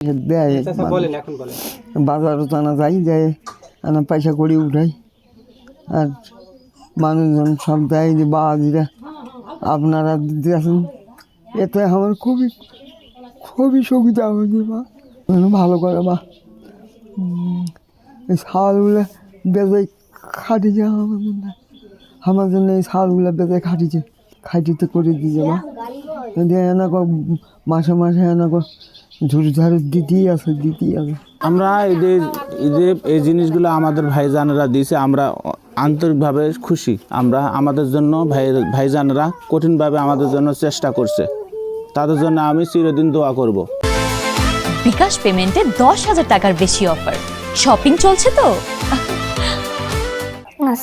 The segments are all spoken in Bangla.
দেয় বাজারও টানা যাই যায় আনা পয়সা করি উঠাই আর মানুষজন সব দেয় যে বাবাজিরা আপনারা দিতে আসেন, এতে আমার খুবই খুবই সুবিধা হয়েছে বা ভালো করে বা এই ছাগলগুলো বেঁধে খাটিছে আমার জন্য এই ছাগলগুলো বেঁধে খাটিতে করে দিয়েছে বা এনাকে মাসে মাসে এনাকে ঝুড়ি ঝাড়ু দিতেই আছে। আমরা এই জিনিসগুলো আমাদের ভাইজানেরা দিয়েছে, আমরা আন্তরিকভাবে খুশি। আমরা আমাদের জন্য ভাইজানেরা কঠিনভাবে আমাদের জন্য চেষ্টা করছে, তাদের জন্য আমি চিরদিন দোয়া করব। বিকাশ পেমেন্টে 10,000 টাকার বেশি অফার, শপিং চলছে তো।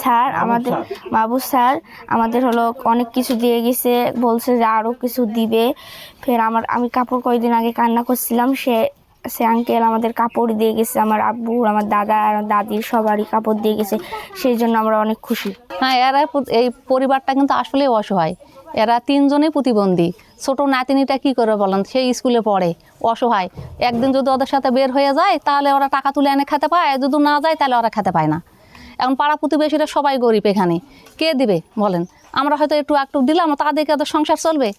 স্যার আমাদের মাহবুব স্যার আমাদের হলো অনেক কিছু দিয়ে গেছে, বলছে যে আরও কিছু দিবে। ফের আমি কাপড় কয়েকদিন আগে কান্না করছিলাম, সে আঙ্কেল আমাদের কাপড় দিয়ে গেছে, আমার আব্বু আমার দাদা আর দাদির সবারই কাপড় দিয়ে গেছে, সেই জন্য আমরা অনেক খুশি। হ্যাঁ, এরা এই পরিবারটা কিন্তু আসলে অসহায়। এরা 3 জনেই প্রতিবন্ধী। ছোট নাতিনিটা কি করে বলেন, সেই স্কুলে পড়ে, অসহায়। একদিন যদি ওদের সাথে বের হয়ে যায় তাহলে ওরা টাকা তুলে এনে খেতে পায়, যদি না যায় তাহলে ওরা খেতে পায় না। এখন পাড়া প্রতিবেশীরা সবাই গরিব, এখানে কে দিবে বলেন? আমরা হয়তো একটু দিলাম, তাদেরকে ওদের সংসার চলবে।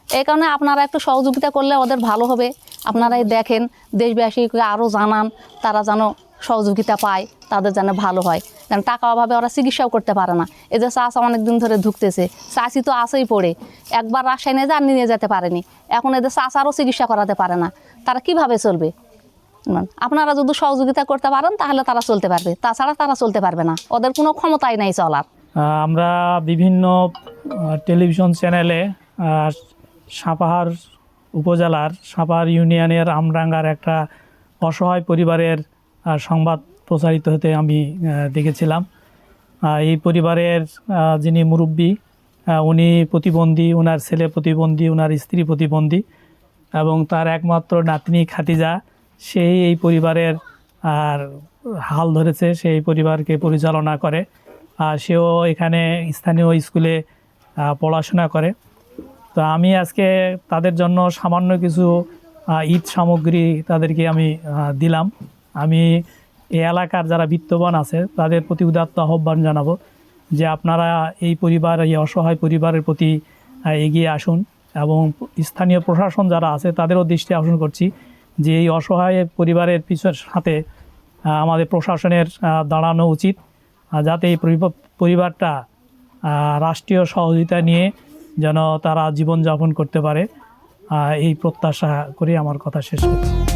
এই কারণে আপনারা একটু সহযোগিতা করলে ওদের ভালো হবে। আপনারাই দেখেন, দেশবাসীকে আরও জানান, তারা যেন সহযোগিতা পায়, তাদের যেন ভালো হয়। কারণ টাকা অভাবে ওরা চিকিৎসাও করতে পারে না। এই যে চাষা অনেক দিন ধরে ঢুকতেছে, চাষি তো আসেই পড়ে, একবার রাজশাহী নিয়ে আর নিয়ে যেতে পারেনি, এখন এদের চাষারও চিকিৎসা করাতে পারে না, তারা কিভাবে চলবে? আপনারা যদি সহযোগিতা করতে পারেন তাহলে তারা চলতে পারবে, তাছাড়া তারা চলতে পারবে না, ওদের কোনো ক্ষমতাই নাই চলার। আমরা বিভিন্ন টেলিভিশন চ্যানেলে সাপাহার উপজেলার সাপাহার ইউনিয়নের আমডাঙ্গার একটা অসহায় পরিবারের সংবাদ প্রচারিত হতে আমি দেখেছিলাম। এই পরিবারের যিনি মুরব্বী, উনি প্রতিবন্ধী, ওনার ছেলে প্রতিবন্ধী, ওনার স্ত্রী প্রতিবন্ধী এবং তার একমাত্র নাতনি খাতিজা, সেই এই পরিবারের হাল ধরেছে, সেই পরিবারকে পরিচালনা করে। সেও এখানে স্থানীয় স্কুলে পড়াশোনা করে। তো আমি আজকে তাদের জন্য সামান্য কিছু ঈদ সামগ্রী তাদেরকে আমি দিলাম। আমি এই এলাকার যারা বিত্তবান আছে তাদের প্রতি উদাত্ত আহ্বান জানাবো যে আপনারা এই অসহায় পরিবারের প্রতি এগিয়ে আসুন এবং স্থানীয় প্রশাসন যারা আছে তাদেরও দৃষ্টি আকর্ষণ করছি যে এই অসহায় পরিবারের সাথে আমাদের প্রশাসনের দাঁড়ানো উচিত, যাতে এই পরিবারটা রাষ্ট্রীয় সহযোগিতা নিয়ে যেন তারা জীবনযাপন করতে পারে, এই প্রত্যাশা করে আমার কথা শেষ করছি।